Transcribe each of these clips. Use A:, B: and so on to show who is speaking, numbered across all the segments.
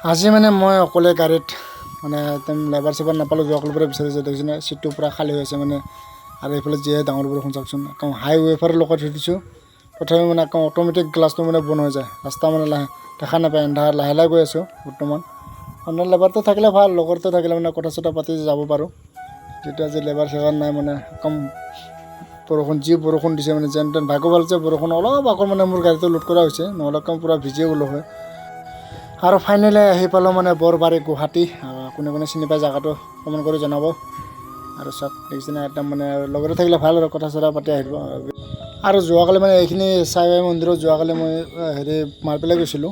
A: আজি মানে মই অকলে গাড়ীত মানে একদম লেবাৰ চেবাৰ নাপালোঁ, যোৱাকালিৰ পৰা বিচাৰিছে দেখিছেনে চিটটো পূৰা খালী হৈছে মানে। আৰু এইফালে যিহে ডাঙৰ বৰষুণ চাওকচোন, একদম হাইৱেৰ লগত থৈ দিছোঁ, তথাপিও মানে একদম অট'মেটিক গ্লাছটো মানে বন্ধ হৈ যায়, ৰাস্তা মানে দেখা নাপায়, এন্ধাৰ লাহে লাহে গৈ আছোঁ বৰ্তমান। অন্য লেবাৰটো থাকিলে ভাল, লগৰটো থাকিলে মানে কথা চথা পাতি যাব পাৰোঁ। যেতিয়া আজি লেবাৰ চেবাৰ নাই মানে একদম বৰষুণ যি বৰষুণ দিছে মানে যেন তেন ভাগ্য ভাল যে বৰষুণ অলপ আগত মানে মোৰ গাড়ীটো লোড কৰা হৈছে, নহ'লে একদম পূৰা ভিজিয়ে গ'লো হয়। আৰু ফাইনেলি আহি পালোঁ মানে বৰবাৰী গুৱাহাটী। কোনে কোনে চিনি পায় জেগাটো কমেণ্ট কৰি জনাব। আৰু চব দেখিছেনে একদম মানে লগতে থাকিলে ভাল আৰু কথা চথা পাতি আহিব। আৰু যোৱাকালি মানে এইখিনি চাই মন্দিৰত যোৱাকালি মই মাৰপেলাই গৈছিলোঁ।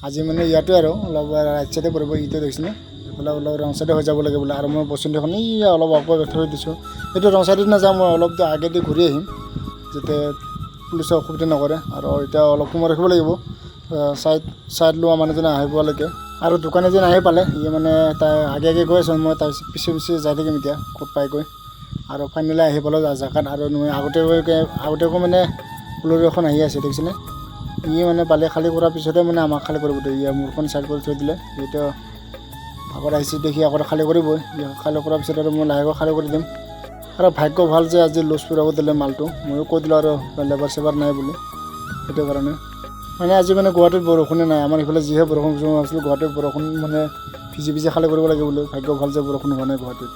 A: আজি মানে ইয়াতে আৰু অলপ ৰাইট চাইডে পৰিব, ইটো দেখিছেনে এইফালে অলপ ৰং চাইডে হৈ যাব লাগে বোলে। আৰু মই বসুন্ধৰাখন অলপ আগত থৈ দিছোঁ, এইটো ৰং চাইডত নাযাওঁ, মই অলপ আগেদি ঘূৰি আহিম যাতে পুলিচে অসুবিধা নকৰে। আৰু এতিয়া অলপ সময় ৰাখিব লাগিব চাইড লোৱা মানুহজনে আহি পোৱালৈকে। আৰু দোকানী যেন আহি পালে, মানে তাই আগে আগে গৈ আছোঁ, মই তাৰ পিছে পিছে যাই থাকিম এতিয়া ক'ত পাইগৈ। আৰু ফাইনেলি আহি পালোঁ জেগাত। আৰু আগতীয়াকৈ মানে বলেৰ' এখন আহি আছে দেখিছেনে, মানে পালে খালী কৰাৰ পিছতে মানে আমাক খালী কৰিব দিয়ে, মোৰখন চাইড কৰি থৈ দিলে। এতিয়া আগত আহিছে দেখি আগত খালী কৰিবই, খালী কৰাৰ পিছত আৰু মই লাহেকৈ খালী কৰি দিম। আৰু ভাগ্য ভাল যে আজি লুজ পুৰাব দিলে মালটো, ময়ো কৈ দিলোঁ আৰু লেবাৰ চেবাৰ নাই বুলি, সেইটো কাৰণে। মানে আজি মানে গুৱাহাটীত বৰষুণে নাই, আমাৰ ইফালে যিহে বৰষুণ আছিলোঁ, গুৱাহাটীত বৰষুণ মানে ভিজি ভিজি খালী কৰিব লাগে বোলো। ভাগ্য ভাল যে বৰষুণ হোৱা নাই গুৱাহাটীত।